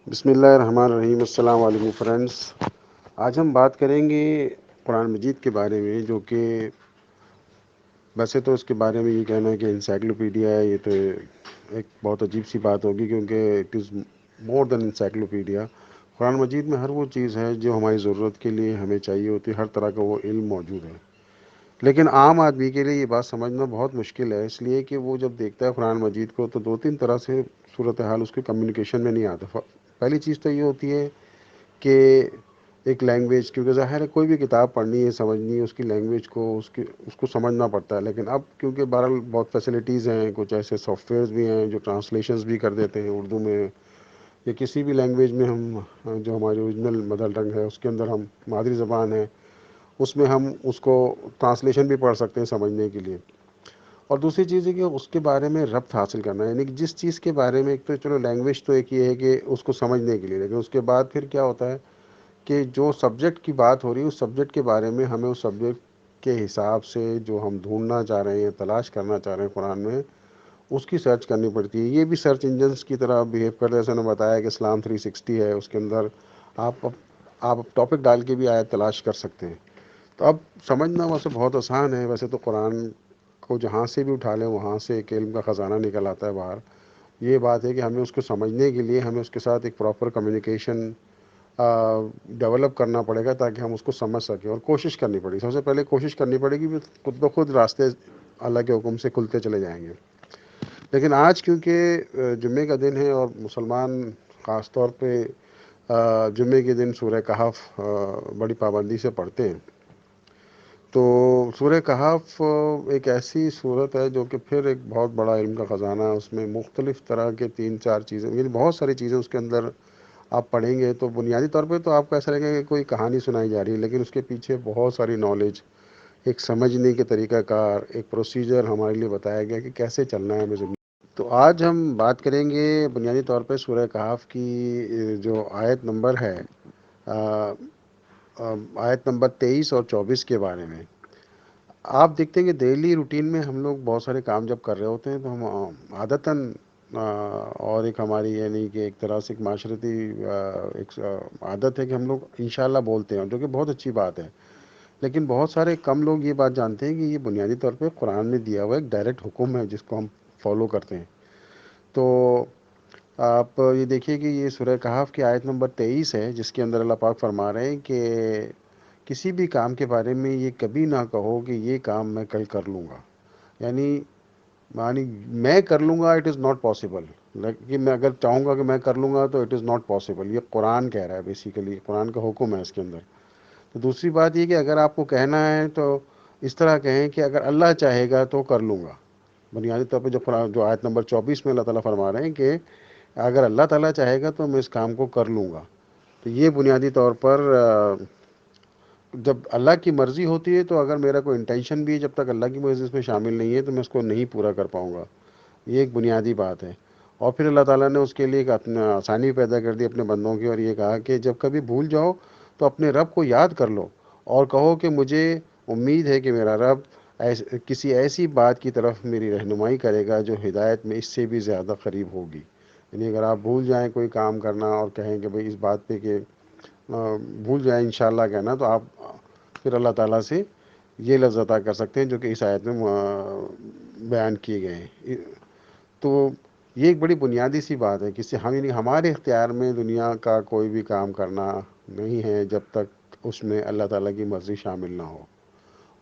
بسم اللہ الرحمن الرحیم۔ السلام علیکم فرینڈس۔ آج ہم بات کریں گے قرآن مجید کے بارے میں، جو کہ ویسے تو اس کے بارے میں یہ کہنا ہے کہ انسائکلوپیڈیا ہے۔ یہ تو ایک بہت عجیب سی بات ہوگی، کیونکہ it is more then encyclopedia. قرآن مجید میں ہر وہ چیز ہے جو ہماری ضرورت کے لیے ہمیں چاہیے ہوتی ہے، ہر طرح کا وہ علم موجود ہے۔ لیکن عام آدمی کے لیے یہ بات سمجھنا بہت مشکل ہے، اس لیے کہ وہ جب دیکھتا ہے قرآن مجید کو تو دو تین طرح سے صورتحال اس کے کمیونیکیشن میں نہیں آتا۔ پہلی چیز تو یہ ہوتی ہے کہ ایک لینگویج، کیونکہ ظاہر ہے کوئی بھی کتاب پڑھنی ہے، سمجھنی ہے، اس کی لینگویج کو اس کو سمجھنا پڑتا ہے۔ لیکن اب کیونکہ بہرحال بہت فیسلٹیز ہیں، کچھ ایسے سافٹ ویئرز بھی ہیں جو ٹرانسلیشنز بھی کر دیتے ہیں اردو میں یا کسی بھی لینگویج میں، ہم جو ہماری اوریجنل مدر ٹنگ ہے اس کے اندر، ہم مادری زبان ہے اس میں ہم اس کو ٹرانسلیشن بھی پڑھ سکتے ہیں سمجھنے کے لیے۔ اور دوسری چیز ہے کہ اس کے بارے میں ربط حاصل کرنا ہے، یعنی کہ جس چیز کے بارے میں، ایک تو چلو لینگویج تو ایک یہ ہے کہ اس کو سمجھنے کے لیے، لیکن اس کے بعد پھر کیا ہوتا ہے کہ جو سبجیکٹ کی بات ہو رہی ہے اس سبجیکٹ کے بارے میں ہمیں اس سبجیکٹ کے حساب سے جو ہم ڈھونڈنا چاہ رہے ہیں، تلاش کرنا چاہ رہے ہیں قرآن میں، اس کی سرچ کرنی پڑتی ہے۔ یہ بھی سرچ انجنس کی طرح بیہیو کرتے ہیں، جیسے نے بتایا کہ اسلام 360 ہے، اس کے اندر آپ ٹاپک ڈال کے بھی آیت تلاش کر سکتے ہیں۔ تو اب سمجھنا ویسے بہت آسان ہے، ویسے تو قرآن کو جہاں سے بھی اٹھا لیں وہاں سے ایک علم کا خزانہ نکل آتا ہے باہر۔ یہ بات ہے کہ ہمیں اس کو سمجھنے کے لیے ہمیں اس کے ساتھ ایک پراپر کمیونیکیشن ڈیولپ کرنا پڑے گا تاکہ ہم اس کو سمجھ سکیں، اور کوشش کرنی پڑے گی۔ سب سے پہلے کوشش کرنی پڑے گی، خود بخود راستے اللہ کے حکم سے کھلتے چلے جائیں گے۔ لیکن آج کیونکہ جمعے کا دن ہے اور مسلمان خاص طور پہ جمعے کے دن سورہ کہف بڑی پابندی سے پڑھتے ہیں، تو سورہ کہف ایک ایسی صورت ہے جو کہ پھر ایک بہت بڑا علم کا خزانہ ہے۔ اس میں مختلف طرح کے 3-4 چیزیں، یعنی بہت ساری چیزیں اس کے اندر آپ پڑھیں گے تو بنیادی طور پہ تو آپ کو ایسا لگے گا کہ کوئی کہانی سنائی جا رہی ہے، لیکن اس کے پیچھے بہت ساری نالج، ایک سمجھنے کے طریقہ کار، ایک پروسیجر ہمارے لیے بتایا گیا کہ کیسے چلنا ہے ہمیں زندگی۔ تو آج ہم بات کریں گے بنیادی طور پہ سورہ کہف کی جو آیت نمبر ہے، آیت نمبر 23 اور 24 کے بارے میں۔ آپ دیکھتے ہیں کہ ڈیلی روٹین میں ہم لوگ بہت سارے کام جب کر رہے ہوتے ہیں تو ہم عادتاً اور ایک ہماری یعنی کہ ایک طرح سے ایک معاشرتی ایک عادت ہے کہ ہم لوگ انشاءاللہ بولتے ہیں، جو کہ بہت اچھی بات ہے۔ لیکن بہت سارے کم لوگ یہ بات جانتے ہیں کہ یہ بنیادی طور پہ قرآن میں دیا ہوا ایک ڈائریکٹ حکم ہے جس کو ہم فالو کرتے ہیں۔ تو آپ یہ دیکھیے کہ یہ سورہ کہف کی آیت نمبر 23 ہے، جس کے اندر اللہ پاک فرما رہے ہیں کہ کسی بھی کام کے بارے میں یہ کبھی نہ کہو کہ یہ کام میں کل کر لوں گا، یعنی میں کر لوں گا، اٹ از ناٹ پاسبل۔ لیکن میں اگر چاہوں گا کہ میں کر لوں گا تو اٹ از ناٹ پاسبل، یہ قرآن کہہ رہا ہے، بیسیکلی قرآن کا حکم ہے اس کے اندر۔ تو دوسری بات یہ کہ اگر آپ کو کہنا ہے تو اس طرح کہیں کہ اگر اللہ چاہے گا تو کر لوں گا۔ بنیادی طور پہ جو آیت نمبر 24 میں اللہ تعالیٰ فرما رہے ہیں کہ اگر اللہ تعالیٰ چاہے گا تو میں اس کام کو کر لوں گا۔ تو یہ بنیادی طور پر جب اللہ کی مرضی ہوتی ہے، تو اگر میرا کوئی انٹینشن بھی ہے، جب تک اللہ کی مرضی اس میں شامل نہیں ہے تو میں اس کو نہیں پورا کر پاؤں گا۔ یہ ایک بنیادی بات ہے۔ اور پھر اللہ تعالیٰ نے اس کے لیے ایک اپنا آسانی پیدا کر دی اپنے بندوں کی، اور یہ کہا کہ جب کبھی بھول جاؤ تو اپنے رب کو یاد کر لو اور کہو کہ مجھے امید ہے کہ میرا رب کسی ایسی بات کی طرف میری رہنمائی کرے گا جو ہدایت میں اس سے بھی زیادہ قریب ہوگی۔ یعنی اگر آپ بھول جائیں کوئی کام کرنا اور کہیں کہ بھئی اس بات پہ کہ بھول جائیں انشاءاللہ کہنا، تو آپ پھر اللہ تعالیٰ سے یہ لفظ عطا کر سکتے ہیں جو کہ اس آیت میں بیان کیے گئے ہیں۔ تو یہ ایک بڑی بنیادی سی بات ہے کہ ہمارے اختیار میں دنیا کا کوئی بھی کام کرنا نہیں ہے جب تک اس میں اللہ تعالیٰ کی مرضی شامل نہ ہو۔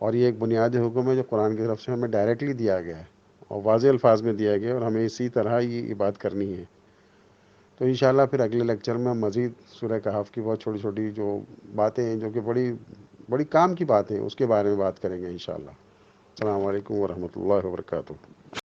اور یہ ایک بنیادی حکم ہے جو قرآن کی طرف سے ہمیں ڈائریکٹلی دیا گیا ہے اور واضح الفاظ میں دیا گیا ہے، اور ہمیں اسی طرح یہ بات کرنی ہے۔ تو انشاءاللہ پھر اگلے لیکچر میں ہم مزید سورہ کہف کی بہت چھوٹی چھوٹی جو باتیں ہیں جو کہ بڑی بڑی کام کی باتیں ہیں اس کے بارے میں بات کریں گے انشاءاللہ۔ السلام علیکم ورحمۃ اللہ وبرکاتہ۔